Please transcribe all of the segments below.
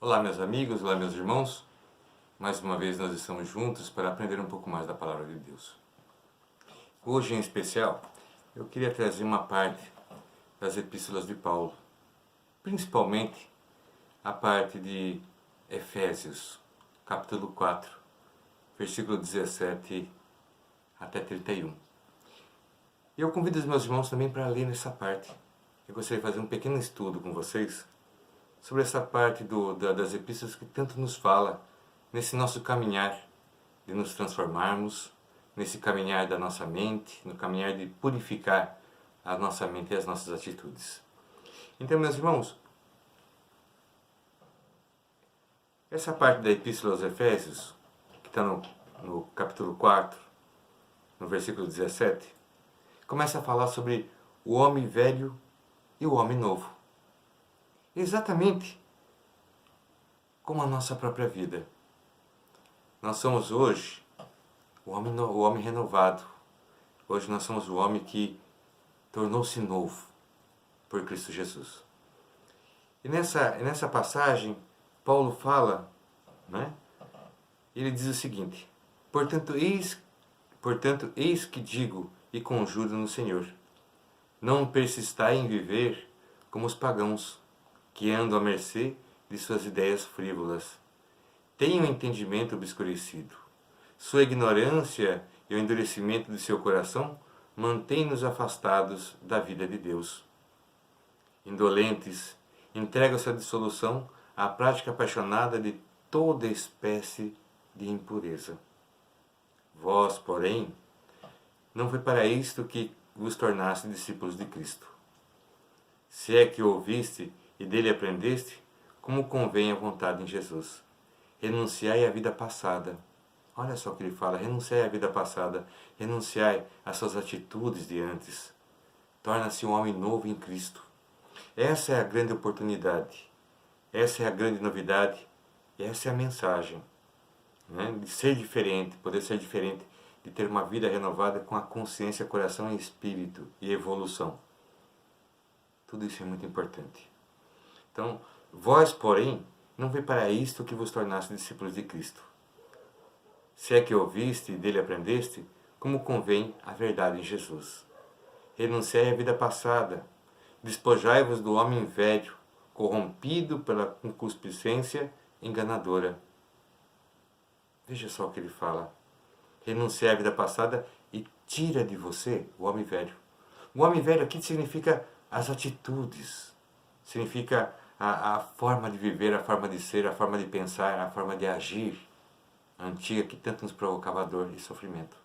Olá meus amigos, olá meus irmãos. Mais uma vez nós estamos juntos para aprender um pouco mais da Palavra de Deus. Hoje em especial, eu queria trazer uma parte das epístolas de Paulo, principalmente a parte de Efésios, capítulo 4, versículo 17 até 31. E eu convido os meus irmãos também para ler nessa parte. Eu gostaria de fazer um pequeno estudo com vocês sobre essa parte das epístolas que tanto nos fala nesse nosso caminhar de nos transformarmos, nesse caminhar da nossa mente, no caminhar de purificar a nossa mente e as nossas atitudes. Então, meus irmãos, essa parte da Epístola aos Efésios, que está no capítulo 4, no versículo 17, começa a falar sobre o homem velho e o homem novo. Exatamente como a nossa própria vida. Nós somos hoje o homem renovado. Hoje nós somos o homem que tornou-se novo por Cristo Jesus. E nessa passagem, Paulo fala, né? Ele diz o seguinte: Portanto, eis que digo e conjuro no Senhor, não persistai em viver como os pagãos, que andam à mercê de suas ideias frívolas. Tenham o entendimento obscurecido. Sua ignorância e o endurecimento de seu coração mantêm-nos afastados da vida de Deus. Indolentes, entregam-se à dissolução, à prática apaixonada de toda espécie de impureza. Vós, porém, não foi para isto que vos tornaste discípulos de Cristo. Se é que o ouviste e dele aprendeste, como convém à vontade em Jesus. Renunciai à vida passada. Olha só o que ele fala: renunciai à vida passada, renunciai às suas atitudes de antes. Torna-se um homem novo em Cristo. Essa é a grande oportunidade, essa é a grande novidade, e essa é a mensagem, né? De ser diferente, poder ser diferente, de ter uma vida renovada com a consciência, coração e espírito e evolução. Tudo isso é muito importante. Então, vós, porém, não foi para isto que vos tornaste discípulos de Cristo. Se é que ouviste e dele aprendeste, como convém a verdade em Jesus. Renunciai à vida passada, despojai-vos do homem velho, corrompido pela concupiscência enganadora. Veja só o que ele fala. Renunciai à vida passada e tira de você o homem velho. O homem velho aqui significa as atitudes, significa a forma de viver, a forma de ser, a forma de pensar, a forma de agir antiga que tanto nos provocava dor e sofrimento.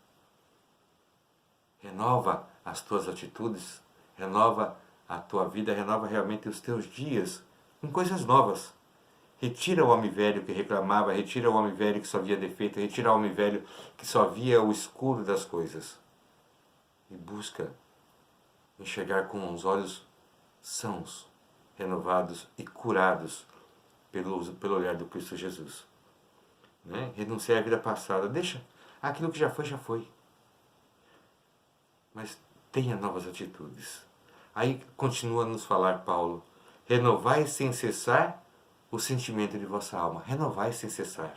Renova as tuas atitudes, renova a tua vida, renova realmente os teus dias com coisas novas. Retira o homem velho que reclamava, retira o homem velho que só via defeito, retira o homem velho que só via o escuro das coisas. E busca enxergar com os olhos sãos, renovados e curados pelo olhar do Cristo Jesus. Né? Renunciar à vida passada. Deixa aquilo que já foi. Mas tenha novas atitudes. Aí continua a nos falar Paulo: renovai sem cessar o sentimento de vossa alma. Renovai sem cessar.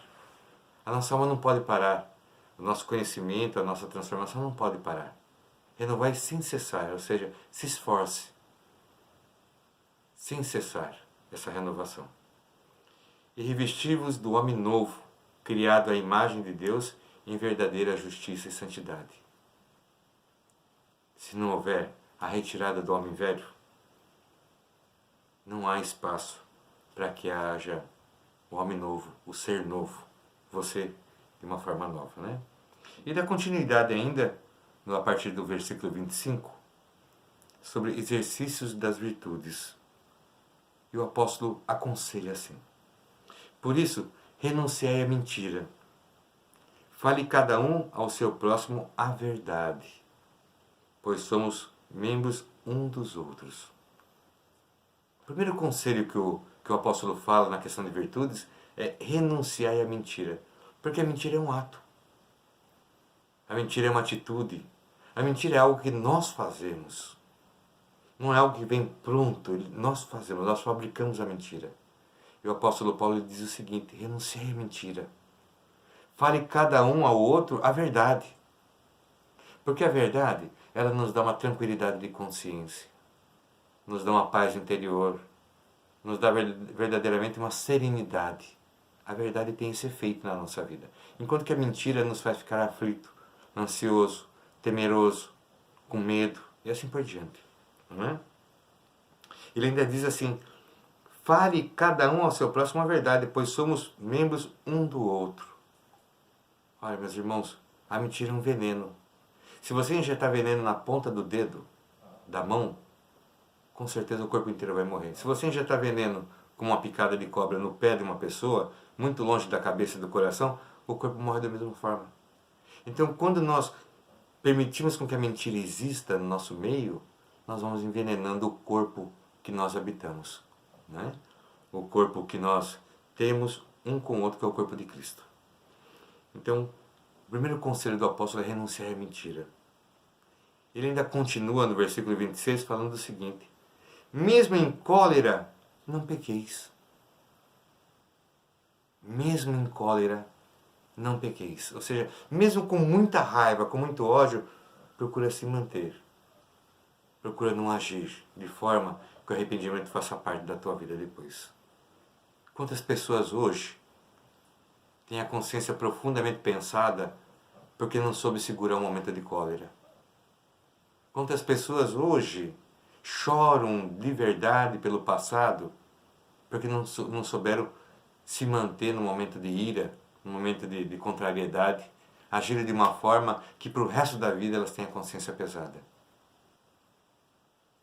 A nossa alma não pode parar. O nosso conhecimento, a nossa transformação não pode parar. Renovai sem cessar, ou seja, se esforce sem cessar essa renovação. E revesti-vos do homem novo, criado à imagem de Deus em verdadeira justiça e santidade. Se não houver a retirada do homem velho, não há espaço para que haja o homem novo, o ser novo, você de uma forma nova, né? E da continuidade ainda, a partir do versículo 25, sobre exercícios das virtudes. E o apóstolo aconselha assim: por isso, renunciai à mentira. Fale cada um ao seu próximo a verdade, pois somos membros um dos outros. O primeiro conselho que o apóstolo fala na questão de virtudes é renunciar à mentira. Porque a mentira é um ato. A mentira é uma atitude. A mentira é algo que nós fazemos. Não é algo que vem pronto. Nós fazemos, nós fabricamos a mentira. E o apóstolo Paulo diz o seguinte: renunciai à mentira. Fale cada um ao outro a verdade. Porque a verdade, ela nos dá uma tranquilidade de consciência, nos dá uma paz interior, nos dá verdadeiramente uma serenidade. A verdade tem esse efeito na nossa vida. Enquanto que a mentira nos faz ficar aflito, ansioso, temeroso, com medo e assim por diante. Não é? Ele ainda diz assim: fale cada um ao seu próximo a verdade, pois somos membros um do outro. Olha, meus irmãos, a mentira é um veneno. Se você injetar veneno na ponta do dedo, da mão, com certeza o corpo inteiro vai morrer. Se você injetar veneno com uma picada de cobra no pé de uma pessoa, muito longe da cabeça e do coração, o corpo morre da mesma forma. Então, quando nós permitimos com que a mentira exista no nosso meio, nós vamos envenenando o corpo que nós habitamos, né? O corpo que nós temos um com o outro, que é o corpo de Cristo. Então, o primeiro conselho do apóstolo é renunciar à mentira. Ele ainda continua no versículo 26 falando o seguinte: mesmo em cólera, não pequeis. Mesmo em cólera, não pequeis. Ou seja, mesmo com muita raiva, com muito ódio, procura se manter. Procura não agir de forma que o arrependimento faça parte da tua vida depois. Quantas pessoas hoje têm a consciência profundamente pensada porque não soube segurar um momento de cólera? Quantas pessoas hoje choram de verdade pelo passado porque não souberam se manter no momento de ira, no momento de contrariedade, agirem de uma forma que para o resto da vida elas tenham a consciência pesada.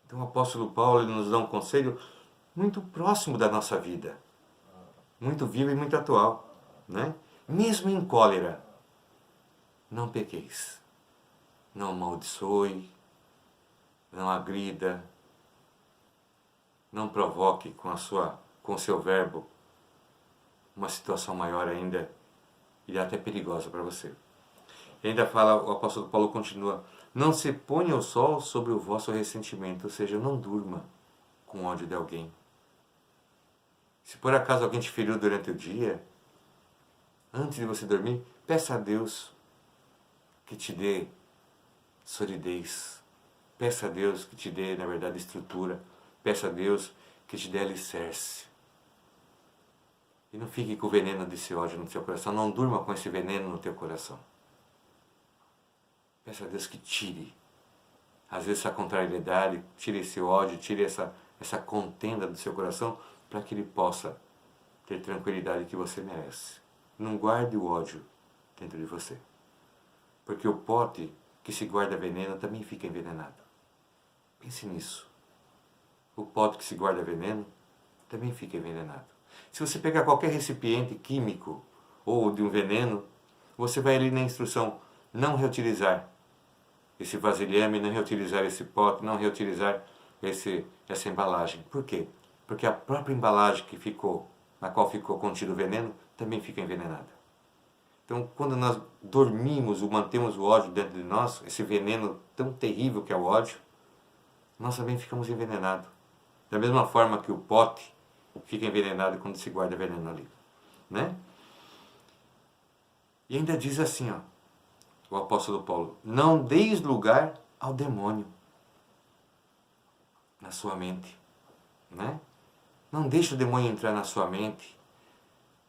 Então o apóstolo Paulo ele nos dá um conselho muito próximo da nossa vida, muito vivo e muito atual, né? Mesmo em cólera, não pequeis, não amaldiçoe, não agrida, não provoque com o seu verbo uma situação maior ainda e até perigosa para você. E ainda fala, o apóstolo Paulo continua: não se ponha o sol sobre o vosso ressentimento, ou seja, não durma com ódio de alguém. Se por acaso alguém te feriu durante o dia, antes de você dormir, peça a Deus que te dê solidez. Peça a Deus que te dê, na verdade, estrutura. Peça a Deus que te dê alicerce. E não fique com o veneno desse ódio no teu coração. Não durma com esse veneno no teu coração. Peça a Deus que tire, às vezes, essa contrariedade, tire esse ódio, tire essa contenda do seu coração, para que ele possa ter tranquilidade que você merece. Não guarde o ódio dentro de você. Porque o pote que se guarda veneno também fica envenenado. Pense nisso. O pote que se guarda veneno também fica envenenado. Se você pegar qualquer recipiente químico ou de um veneno, você vai ali na instrução: não reutilizar esse vasilhame, não reutilizar esse pote, não reutilizar essa embalagem. Por quê? Porque a própria embalagem na qual ficou contido o veneno também fica envenenada. Então, quando nós dormimos ou mantemos o ódio dentro de nós, esse veneno tão terrível que é o ódio, nós também ficamos envenenados. Da mesma forma que o pote fica envenenado quando se guarda veneno ali, né? E ainda diz assim, o apóstolo Paulo: não deis lugar ao demônio na sua mente, né? Não deixe o demônio entrar na sua mente,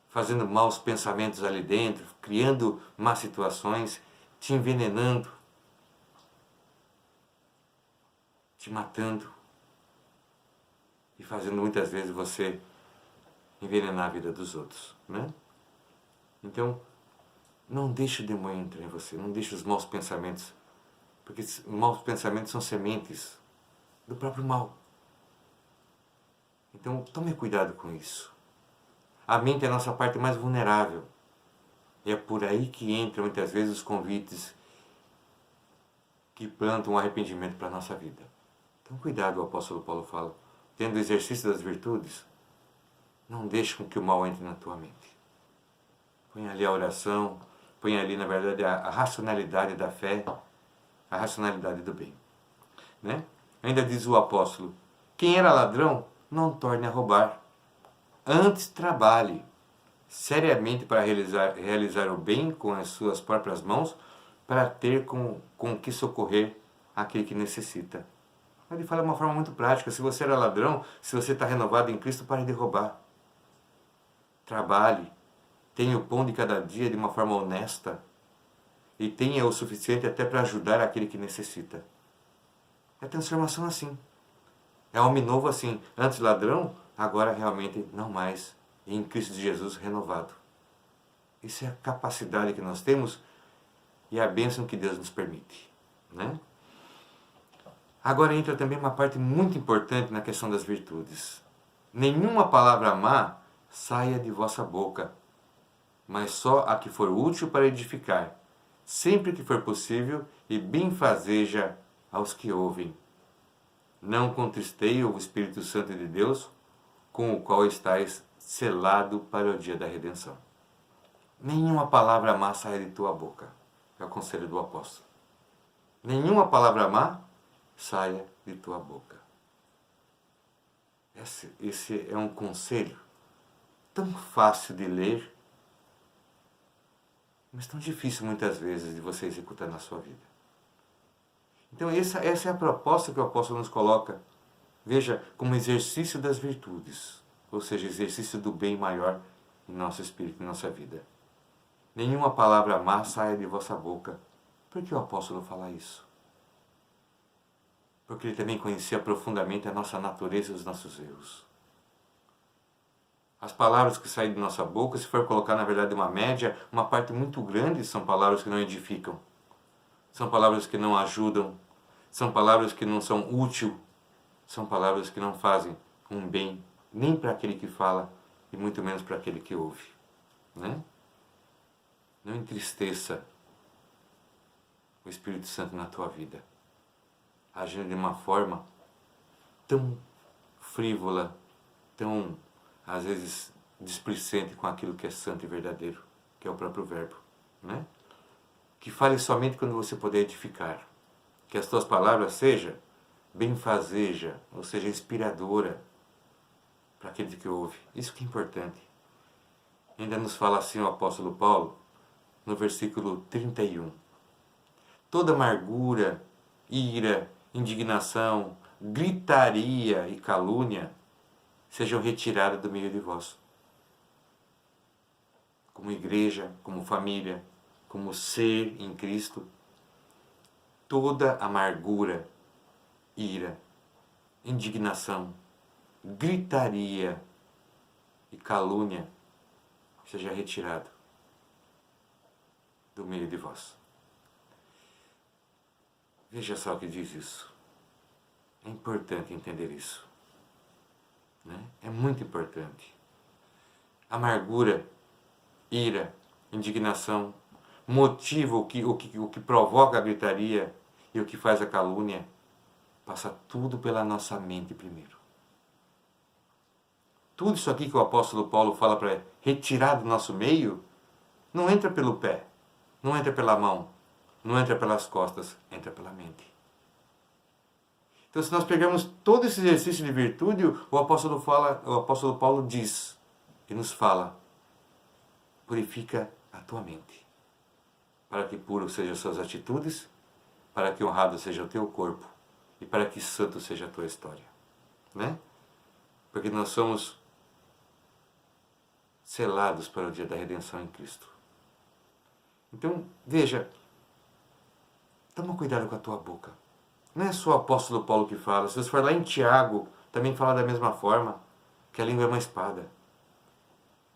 fazendo maus pensamentos ali dentro, criando más situações, te envenenando, te matando e fazendo muitas vezes você envenenar a vida dos outros, né? Então, não deixe o demônio entrar em você, não deixe os maus pensamentos, porque os maus pensamentos são sementes do próprio mal. Então, tome cuidado com isso. A mente é a nossa parte mais vulnerável. E é por aí que entram muitas vezes os convites que plantam um arrependimento para a nossa vida. Então, cuidado, o apóstolo Paulo fala. Tendo o exercício das virtudes, não deixe com que o mal entre na tua mente. Põe ali a oração, põe ali, na verdade, a racionalidade da fé, a racionalidade do bem, né? Ainda diz o apóstolo: quem era ladrão, não torne a roubar. Antes trabalhe seriamente para realizar o bem com as suas próprias mãos, para ter com que socorrer aquele que necessita. Ele fala de uma forma muito prática. Se você era ladrão, se você está renovado em Cristo, pare de roubar. Trabalhe, tenha o pão de cada dia de uma forma honesta e tenha o suficiente até para ajudar aquele que necessita. É transformação assim. É homem novo assim. Antes ladrão, agora realmente não mais. Em Cristo Jesus renovado. Isso é a capacidade que nós temos e a bênção que Deus nos permite, né? Agora entra também uma parte muito importante na questão das virtudes. Nenhuma palavra má saia de vossa boca, mas só a que for útil para edificar, sempre que for possível, e benfazeja aos que ouvem. Não contristei o Espírito Santo de Deus, com o qual estáis selado para o dia da redenção. Nenhuma palavra má saia de tua boca. É o conselho do apóstolo. Nenhuma palavra má saia de tua boca. Esse é um conselho tão fácil de ler, mas tão difícil muitas vezes de você executar na sua vida. Então essa é a proposta que o apóstolo nos coloca. Veja, como exercício das virtudes, ou seja, exercício do bem maior em nosso espírito, em nossa vida. Nenhuma palavra má saia de vossa boca. Por que o apóstolo fala isso? Porque ele também conhecia profundamente a nossa natureza e os nossos erros. As palavras que saem de nossa boca, se for colocar na verdade uma média, uma parte muito grande são palavras que não edificam. São palavras que não ajudam. São palavras que não são úteis. São palavras que não fazem um bem, nem para aquele que fala, e muito menos para aquele que ouve, né? Não entristeça o Espírito Santo na tua vida, agindo de uma forma tão frívola, tão, às vezes, displicente com aquilo que é santo e verdadeiro, que é o próprio Verbo, né? Que fale somente quando você puder edificar. Que as tuas palavras sejam benfazeja, ou seja, inspiradora para aquele que ouve. Isso que é importante. Ainda nos fala assim o apóstolo Paulo, no versículo 31. Toda amargura, ira, indignação, gritaria e calúnia sejam retiradas do meio de vós. Como igreja, como família, como ser em Cristo, toda amargura, ira, indignação, gritaria e calúnia seja retirado do meio de vós. Veja só o que diz isso. É importante entender isso, né? É muito importante. Amargura, ira, indignação, motiva o que provoca a gritaria e o que faz a calúnia, passa tudo pela nossa mente primeiro. Tudo isso aqui que o apóstolo Paulo fala para retirar do nosso meio, não entra pelo pé, não entra pela mão, não entra pelas costas, entra pela mente. Então, se nós pegarmos todo esse exercício de virtude, o apóstolo Paulo diz e nos fala: purifica a tua mente, para que puro sejam as suas atitudes, para que honrado seja o teu corpo e para que santo seja a tua história, né? Porque nós somos selados para o dia da redenção em Cristo. Então, veja, toma cuidado com a tua boca. Não é só o apóstolo Paulo que fala. Se você for lá em Tiago, também fala da mesma forma, que a língua é uma espada.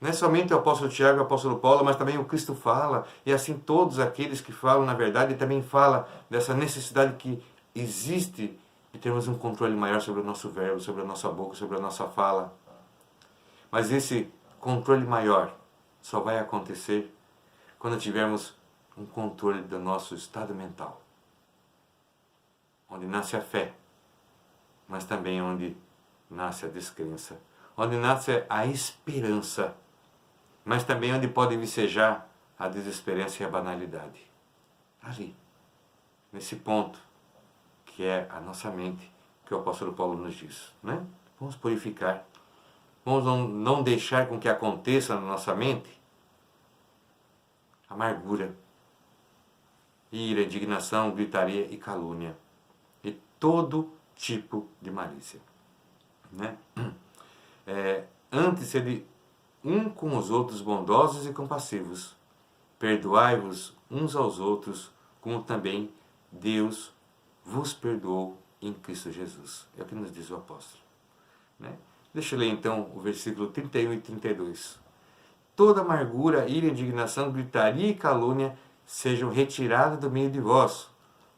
Não é somente o apóstolo Tiago e o apóstolo Paulo, mas também o Cristo fala. E assim todos aqueles que falam, na verdade, também fala dessa necessidade que existe de termos um controle maior sobre o nosso verbo, sobre a nossa boca, sobre a nossa fala. Mas esse controle maior só vai acontecer quando tivermos um controle do nosso estado mental. Onde nasce a fé, mas também onde nasce a descrença. Onde nasce a esperança, mas também onde pode vicejar a desesperança e a banalidade. Ali, nesse ponto, que é a nossa mente, que o apóstolo Paulo nos diz, né? Vamos purificar. Vamos não deixar com que aconteça na nossa mente amargura, ira, indignação, gritaria e calúnia. E todo tipo de malícia. Né? Antes, sede um com os outros bondosos e compassivos. Perdoai-vos uns aos outros, como também Deus vos perdoou em Cristo Jesus. É o que nos diz o apóstolo. Né? Deixa eu ler então o versículo 31 e 32. Toda amargura, ira, indignação, gritaria e calúnia sejam retiradas do meio de vós,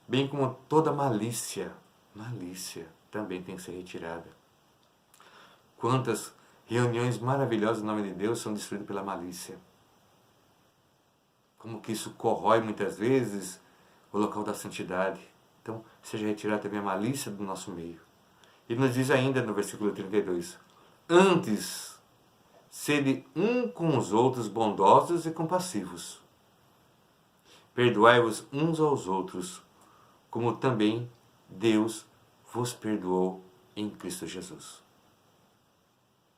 bem como toda malícia. Malícia também tem que ser retirada. Quantas reuniões maravilhosas em nome de Deus são destruídas pela malícia. Como que isso corrói muitas vezes o local da santidade. Então, seja retirada também a malícia do nosso meio. E nos diz ainda no versículo 32, antes, sede um com os outros bondosos e compassivos. Perdoai-vos uns aos outros, como também Deus vos perdoou em Cristo Jesus.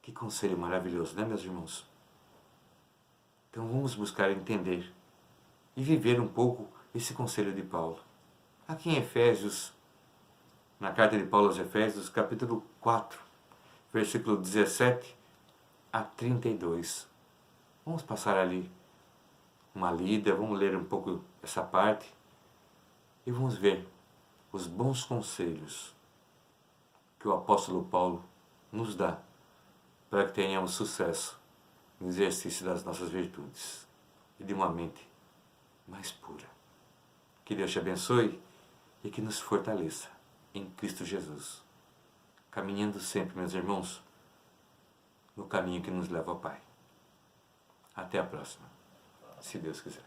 Que conselho maravilhoso, né, meus irmãos? Então vamos buscar entender e viver um pouco esse conselho de Paulo. Aqui em Efésios, na carta de Paulo aos Efésios, capítulo 4, versículo 17 a 32. Vamos passar ali uma lida, vamos ler um pouco essa parte e vamos ver os bons conselhos que o apóstolo Paulo nos dá para que tenhamos sucesso no exercício das nossas virtudes e de uma mente mais pura. Que Deus te abençoe e que nos fortaleça em Cristo Jesus, caminhando sempre, meus irmãos, no caminho que nos leva ao Pai. Até a próxima, se Deus quiser.